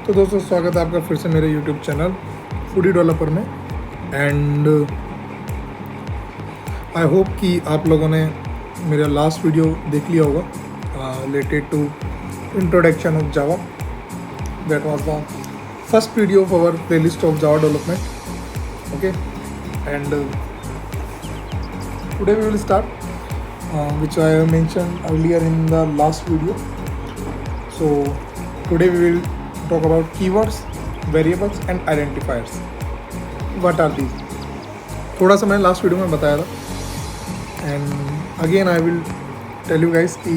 तो दोस्तों स्वागत है आपका फिर से मेरे YouTube चैनल फूडी डेवलपर में। एंड आई होप कि आप लोगों ने मेरा लास्ट वीडियो देख लिया होगा related to introduction of Java. That was the first video of our playlist of Java development. Okay, and today we will start which I have mentioned earlier in the last video. So today we will talk about keywords, variables and identifiers. What are these? थोड़ा सा मैंने last video में बताया था and again I will tell you guys कि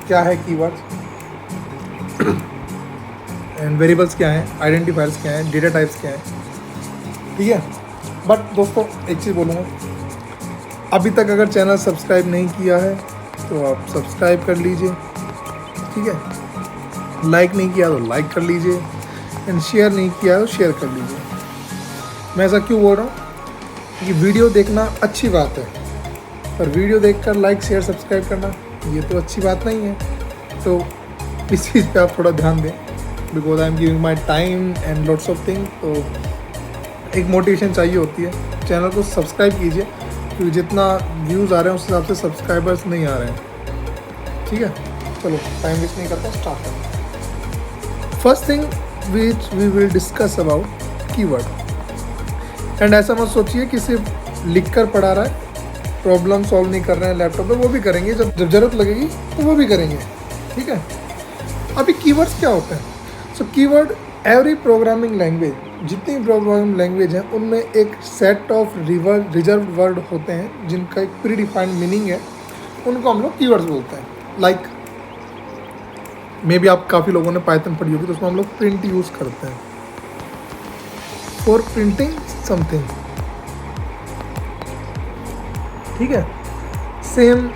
क्या है keywords and variables क्या हैं, आइडेंटिफायर्स क्या हैं, डेटा टाइप्स क्या हैं। ठीक है, बट दोस्तों एक चीज़ बोलूँगा, अभी तक अगर चैनल सब्सक्राइब नहीं किया है तो आप सब्सक्राइब कर लीजिए। ठीक है, लाइक नहीं किया तो लाइक कर लीजिए एंड शेयर नहीं किया तो शेयर कर लीजिए। मैं ऐसा क्यों बोल रहा हूँ कि वीडियो देखना अच्छी बात है, पर वीडियो देखकर लाइक शेयर सब्सक्राइब करना ये तो अच्छी बात नहीं है। तो इस चीज़ पे आप थोड़ा ध्यान दें, because I am giving my time and lots of thing. तो एक मोटिवेशन चाहिए होती है। चैनल को सब्सक्राइब कीजिए क्योंकि जितना व्यूज़ आ रहे हैं उस हिसाब से सब्सक्राइबर्स नहीं आ रहे हैं। ठीक है, चलो टाइम वेस्ट नहीं करता, स्टार्ट करते। First thing which we will discuss about keyword. And ऐसा मत सोचिए कि सिर्फ लिख कर पढ़ा रहा है, प्रॉब्लम सॉल्व नहीं कर रहे हैं लैपटॉप पे, वो भी करेंगे जब ज़रूरत लगेगी तो वो भी करेंगे। ठीक है, अभी कीवर्ड्स क्या होते हैं? सो कीवर्ड, एवरी प्रोग्रामिंग लैंग्वेज, जितनी प्रोग्रामिंग लैंग्वेज हैं उनमें एक सेट ऑफ रिजर्व वर्ड होते हैं जिनका एक प्री डिफाइंड मीनिंग है, उनको हम लोग कीवर्ड्स बोलते हैं। लाइक मे बी आप काफ़ी लोगों ने पाइथन पढ़ी होगी, तो उसमें हम लोग प्रिंट यूज़ करते हैं फॉर प्रिंटिंग समथिंग। ठीक है, सेम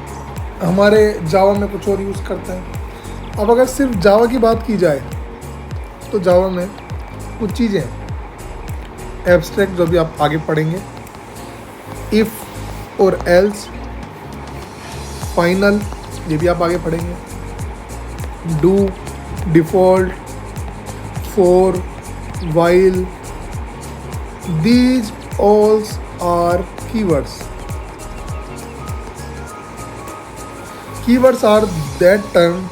हमारे जावा में कुछ और यूज़ करते हैं। अब अगर सिर्फ जावा की बात की जाए तो जावा में कुछ चीज़ें हैं एब्स्ट्रैक्ट जो भी आप आगे पढ़ेंगे, इफ़ और एल्स, फाइनल ये भी आप आगे पढ़ेंगे, do, default, for, while, these all are keywords. Keywords are that term,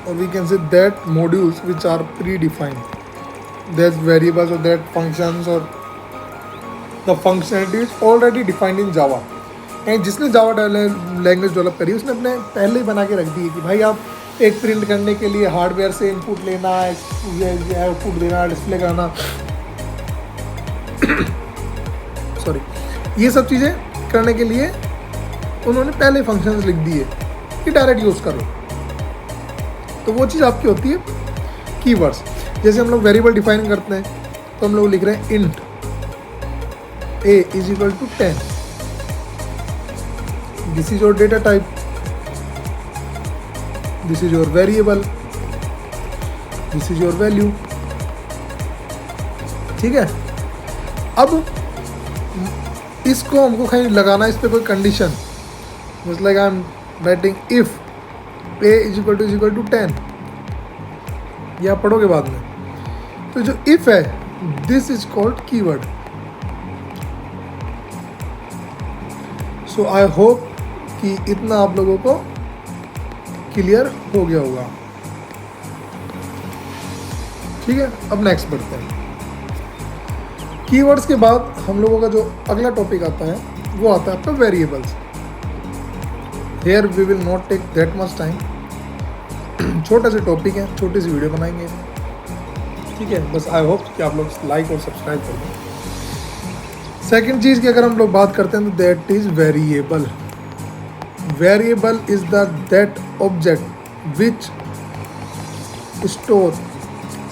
or we can say that modules which are predefined. There's variables or that functions or the functionality is already defined in Java. And जिसने Java language develop करी उसने अपने पहले ही बना के रख दी है कि भाई आप एक प्रिंट करने के लिए हार्डवेयर से इनपुट लेना, आउटपुट देना, डिस्प्ले करना, सॉरी, ये सब चीज़ें करने के लिए उन्होंने पहले फंक्शंस लिख दिए कि डायरेक्ट यूज़ करो। तो वो चीज़ आपकी होती है कीवर्ड्स। जैसे हम लोग वेरिएबल डिफाइन करते हैं तो हम लोग लिख रहे हैं int a is equal to 10, this is your data type, this is your variable, this is your value. ठीक है, अब इसको हमको कहीं लगाना, इस पर कोई condition, just like I am writing if a is equal to 10, ये आप पढ़ोगे बाद में। तो जो इफ है, this is called keyword. So I hope कि इतना आप लोगों को क्लियर हो गया होगा। ठीक है, अब नेक्स्ट बढ़ते हैं। कीवर्ड्स के बाद हम लोगों का जो अगला टॉपिक आता है वो आता है आपका variables. Here we will not take that much time, छोटा सा टॉपिक है, छोटी सी वीडियो बनाएंगे। ठीक है, बस आई होप कि आप लोग लाइक और सब्सक्राइब कर दें। सेकेंड चीज़ की अगर हम लोग बात करते हैं तो that is variable. Variable is that object which store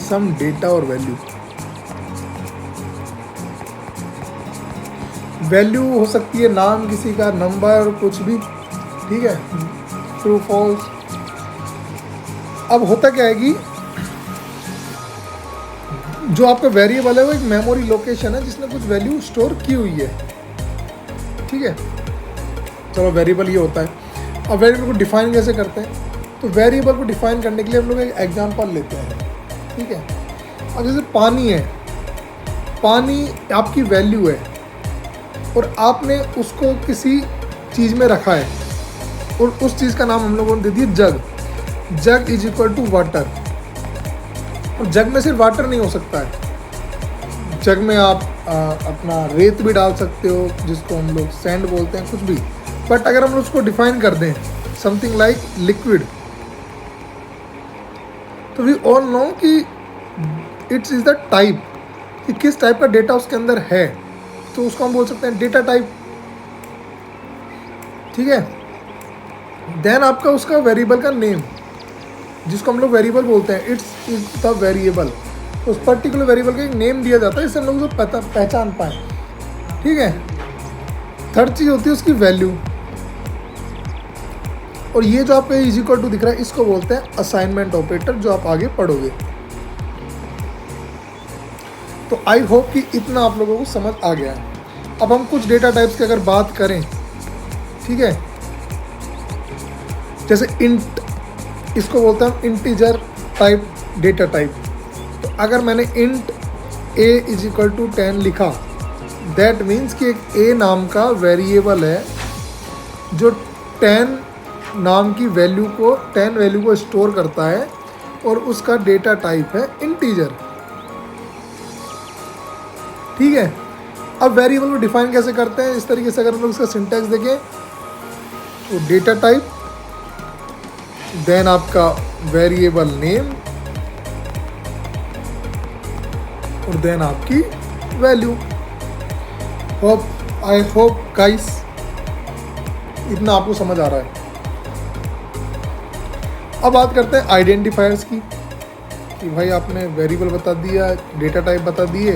some data और वैल्यू। वैल्यू हो सकती है नाम किसी का, नंबर, कुछ भी। ठीक है, ट्रू फॉल्स। अब होता क्या है कि जो आपका वेरिएबल है वो एक मेमोरी लोकेशन है जिसने कुछ वैल्यू स्टोर की हुई है। ठीक है, चलो वेरिएबल ये होता है। अब वेरिएबल को डिफाइन कैसे करते हैं? तो वेरिएबल को डिफाइन करने के लिए हम लोग एक एग्जांपल लेते हैं। ठीक है। अब जैसे पानी है, पानी आपकी वैल्यू है और आपने उसको किसी चीज़ में रखा है और उस चीज़ का नाम हम लोगों ने दे दिया जग। जग इज इक्वल टू वाटर। और जग में सिर्फ वाटर नहीं हो सकता है, जग में आप अपना रेत भी डाल सकते हो, जिसको हम लोग सैंड बोलते हैं, कुछ भी। बट अगर हम उसको डिफाइन कर दें समथिंग लाइक लिक्विड, तो वी ऑल नो कि इट्स इज द टाइप, कि किस टाइप का डेटा उसके अंदर है, तो उसको हम बोल सकते हैं डेटा टाइप। ठीक है। देन आपका उसका वेरिएबल का नेम, जिसको हम लोग वेरिएबल बोलते हैं, इट्स इज द वेरिएबल। उस पर्टिकुलर वेरिएबल का एक नेम दिया जाता है, इससे हम लोग उसको पहचान पाएँ। ठीक है। थर्ड चीज़ होती है उसकी वैल्यू, और ये जो आप इज इक्वल टू दिख रहा है, इसको बोलते हैं असाइनमेंट ऑपरेटर, जो आप आगे पढ़ोगे। तो आई होप कि इतना आप लोगों को समझ आ गया है। अब हम कुछ डेटा टाइप्स की अगर बात करें, ठीक है, जैसे इंट, इसको बोलते हैं इंटीजर टाइप डेटा टाइप। तो अगर मैंने int a is equal to 10 लिखा, दैट मीन्स कि एक a नाम का वेरिएबल है जो 10 नाम की वैल्यू को, 10 वैल्यू को स्टोर करता है, और उसका डेटा टाइप है इंटीजर। ठीक है। अब वेरिएबल को डिफाइन कैसे करते हैं, इस तरीके से अगर हम लोग इसका सिंटैक्स देखें, तो डेटा टाइप, देन आपका वेरिएबल नेम, और देन आपकी वैल्यू। आई होप गाइस इतना आपको समझ आ रहा है। अब बात करते हैं आइडेंटिफायर्स की, कि भाई आपने वेरिएबल बता दिया, डेटा टाइप बता दिए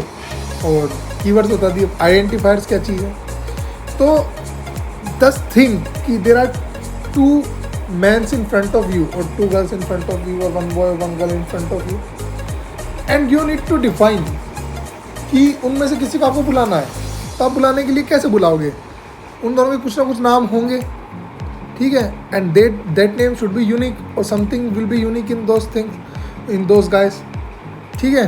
और कीवर्ड्स बता दिए, आइडेंटिफायर्स क्या चीज़ है। तो दस थिंक कि there are 2 men in front of you or 2 girls in front of you or 1 boy or 1 girl in front of you, and you need to define कि उनमें से किसी को आपको बुलाना है, तो आप बुलाने के लिए कैसे बुलाओगे, उन दोनों के कुछ ना कुछ नाम होंगे। ठीक है। And that name should be unique, और something will be unique in those things, in those guys. ठीक है।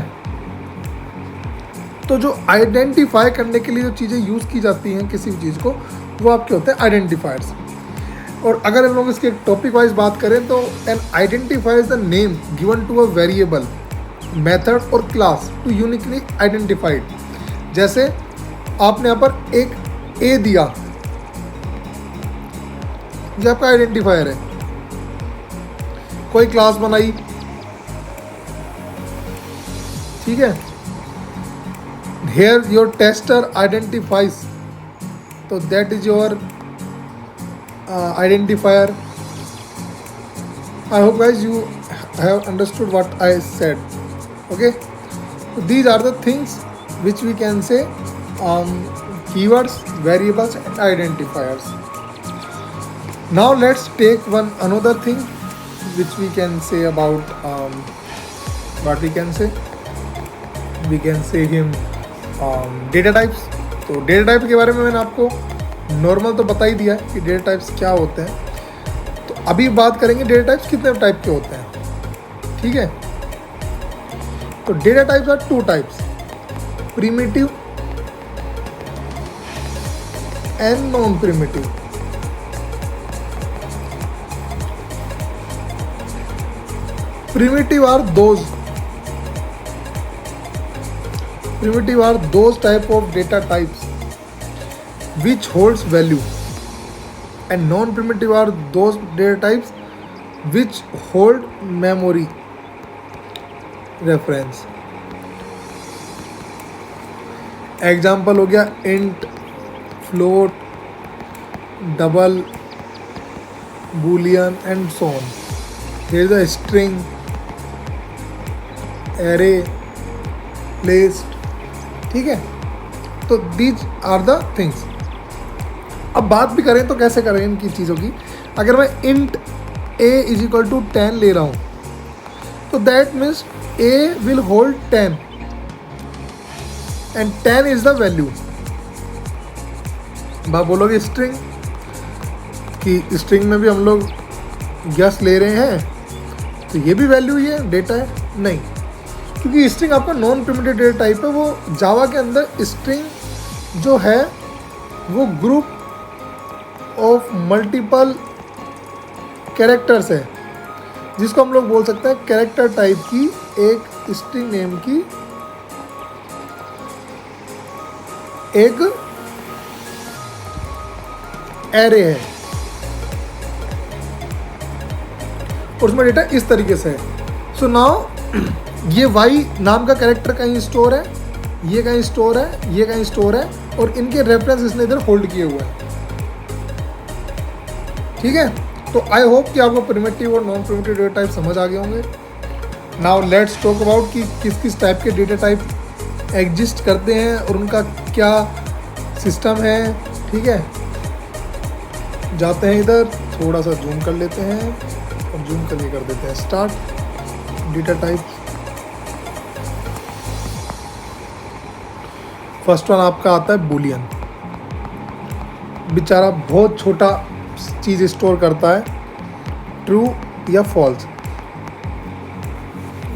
तो जो आइडेंटिफाई करने के लिए जो चीज़ें यूज़ की जाती हैं किसी भी चीज़ को, वो आपके होते हैं आइडेंटिफायर्स। और अगर हम लोग इसके टॉपिक वाइज बात करें, तो an identifier is the name given to a variable, method और क्लास टू यूनिकली आइडेंटिफाइड। जैसे आपने यहाँ पर एक ए दिया, ये आपका आइडेंटिफायर है। कोई क्लास बनाई, ठीक है, here your tester identifies, तो that is your identifier. I hope guys you have understood what I said. Okay, so these are the things which we can say keywords, variables and identifiers. Now let's take another thing which we can say about what we can say him data types. तो data type के बारे में मैंने आपको normal तो बता ही दिया कि डेटा टाइप्स क्या होते हैं। तो अभी बात करेंगे डेटा टाइप्स कितने टाइप के होते हैं। ठीक है। तो data types are 2 types, primitive and non primitive. Primitive are those type of data types which holds value, and non-primitive are those data types which hold memory reference. Example हो गया int, float, double, Boolean and so on. Here is a string, array, list। ठीक है। तो these are the things. अब बात भी करें तो कैसे करें इनकी चीज़ों की। अगर मैं int a is equal to 10 ले रहा हूँ, तो that means a will hold 10 and 10 is the value. आप बोलोगे स्ट्रिंग, कि स्ट्रिंग में भी हम लोग यस ले रहे हैं, तो ये भी वैल्यू ही है, डेटा है। नहीं, क्योंकि स्ट्रिंग आपका नॉन प्रिमिटिव डेटा टाइप है। वो जावा के अंदर स्ट्रिंग जो है वो ग्रुप ऑफ मल्टीपल कैरेक्टर्स है, जिसको हम लोग बोल सकते हैं कैरेक्टर टाइप की एक स्ट्रिंग नेम की एक एरे है, और उसमें डेटा इस तरीके से है। सो नाउ ये y नाम का कैरेक्टर कहीं स्टोर है, ये कहीं स्टोर है, ये कहीं स्टोर है, और इनके रेफरेंस इसने इधर होल्ड किए हुए हैं। ठीक है, तो आई होप कि आपको प्रिमिटिव और नॉन प्रिमिटिव डेटा टाइप समझ आ गए होंगे। नाउ लेट्स टॉक अबाउट कि किस किस टाइप के डेटा टाइप एग्जिस्ट करते हैं और उनका क्या सिस्टम है। ठीक है, जाते हैं इधर, थोड़ा सा जूम कर लेते हैं और जूम करके कर देते हैं start data type. First one आपका आता है बूलियन। बेचारा बहुत छोटा चीज़ स्टोर करता है, ट्रू या फॉल्स।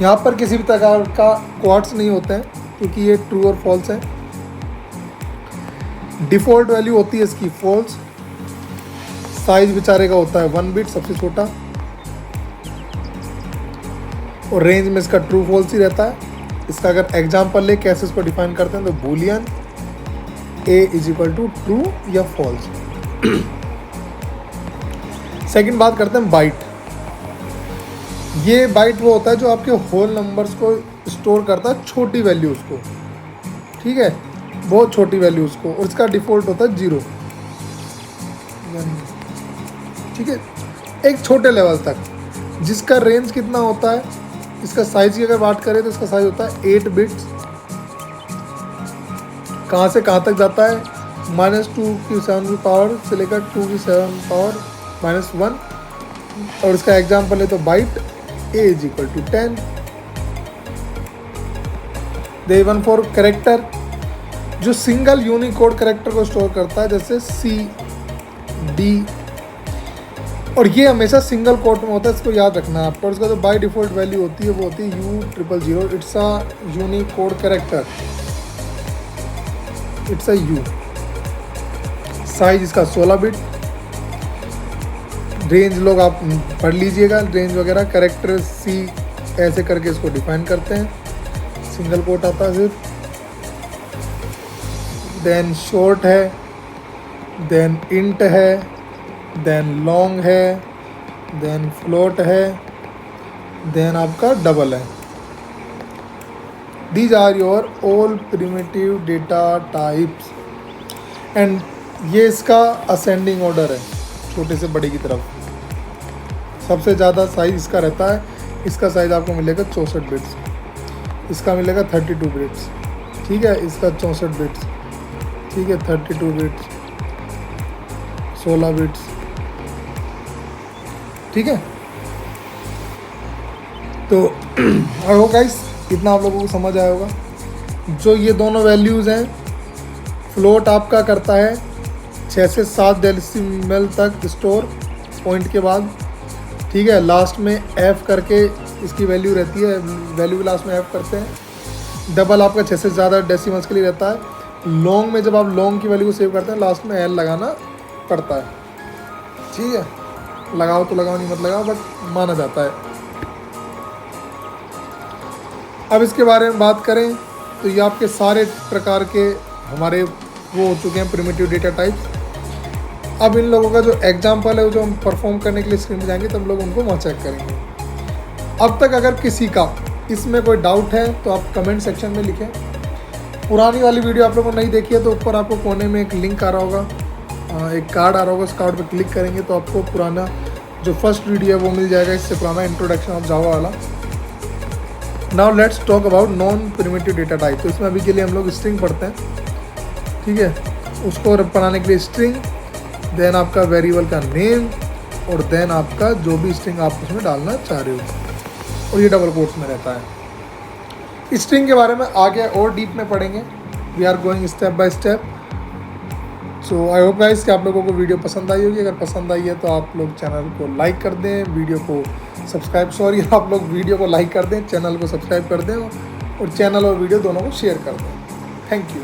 यहाँ पर किसी भी प्रकार का क्वार्ट्स नहीं होते हैं क्योंकि ये ट्रू और फॉल्स है। डिफ़ॉल्ट वैल्यू होती है इसकी फॉल्स। साइज बेचारे का होता है 1 बिट, सबसे छोटा, और रेंज में इसका ट्रू फॉल्स ही रहता है। इसका अगर एग्जाम्पल ले कैसे इसको डिफाइन करते हैं तो boolean a is equal to true या फॉल्स। सेकंड बात करते हैं बाइट। ये बाइट वो होता है जो आपके होल नंबर्स को स्टोर करता है, छोटी वैल्यूज़ को। ठीक है, बहुत छोटी वैल्यूज़ को, और इसका डिफ़ॉल्ट होता है 0। ठीक है, एक छोटे लेवल तक, जिसका रेंज कितना होता है, इसका साइज की अगर बात करें तो इसका साइज होता है 8 बिट्स। कहाँ से कहाँ तक जाता है, -2 की 7 पावर से लेकर 2 की 7 पावर -1, और इसका एग्जाम्पल है तो byte a is equal to 10। They one for character, जो सिंगल यूनिकोड करेक्टर को स्टोर करता है, जैसे C, D, और ये हमेशा सिंगल कोट में होता है, इसको याद रखना है आपको। और इसका जो बाय डिफ़ॉल्ट वैल्यू होती है वो होती है U00, it's a Unicode character, it's a U। Size इसका 16 बिट। रेंज लोग आप पढ़ लीजिएगा, रेंज वगैरह। कैरेक्टर C ऐसे करके इसको डिफाइन करते हैं, सिंगल कोट आता है सिर्फ। देन शॉर्ट है, देन इंट है, देन लॉन्ग है, देन फ्लोट है, देन आपका डबल है। These are your all primitive data types, and ये इसका असेंडिंग ऑर्डर है, छोटे से बड़े की तरफ। सबसे ज़्यादा साइज इसका रहता है, इसका साइज आपको मिलेगा 64 बिट्स, इसका मिलेगा 32 बिट्स। ठीक है, इसका 64 बिट्स, ठीक है, 32 बिट्स, 16 बिट्स। ठीक है, तो आई होप गाइस इतना आप लोगों को समझ आया होगा। जो ये दोनों वैल्यूज़ हैं, फ्लोट आपका करता है 6 से 7 डेसिमल तक स्टोर पॉइंट के बाद। ठीक है, लास्ट में F करके इसकी वैल्यू रहती है, वैल्यू के लास्ट में F करते हैं। डबल आपका 6 से ज़्यादा डेसिमल्स के लिए रहता है। लॉन्ग में जब आप लॉन्ग की वैल्यू को सेव करते हैं, लास्ट में L लगाना पड़ता है। ठीक है, लगाओ तो लगाओ, नहीं मत लगाओ, बट माना जाता है। अब इसके बारे में बात करें तो ये आपके सारे प्रकार के हमारे वो हो चुके हैं प्रिमिटिव डेटा टाइप्स। अब इन लोगों का जो एग्जाम्पल है वो जो हम परफॉर्म करने के लिए स्क्रीन पर जाएंगे तब लोग उनको वहाँ चेक करेंगे। अब तक अगर किसी का इसमें कोई डाउट है तो आप कमेंट सेक्शन में लिखें। पुरानी वाली वीडियो आप लोगों को नहीं देखी है तो ऊपर आपको कोने में एक लिंक आ रहा होगा, एक कार्ड आ रहा होगा, उस कार्ड पर क्लिक करेंगे तो आपको पुराना जो फर्स्ट वीडियो है वो मिल जाएगा, इससे पुराना इंट्रोडक्शन ऑफ जावा वाला। Now let's talk about non primitive data type. तो इसमें अभी के लिए हम लोग स्ट्रिंग पढ़ते हैं। ठीक है, उसको बनाने के लिए स्ट्रिंग, देन आपका वेरिएबल का नेम, और देन आपका जो भी स्ट्रिंग आप उसमें डालना चाह रहे हो, और ये डबल कोट्स में रहता है। स्ट्रिंग के बारे में आगे और डीप में पढ़ेंगे, we are going step by step. So I hope guys कि आप लोगों को वीडियो पसंद आई होगी। अगर पसंद आई है तो आप लोग चैनल को लाइक कर दें, वीडियो को सब्सक्राइब, आप लोग वीडियो को लाइक कर दें, चैनल को सब्सक्राइब कर दें, और चैनल और वीडियो दोनों को शेयर कर दें। Thank you.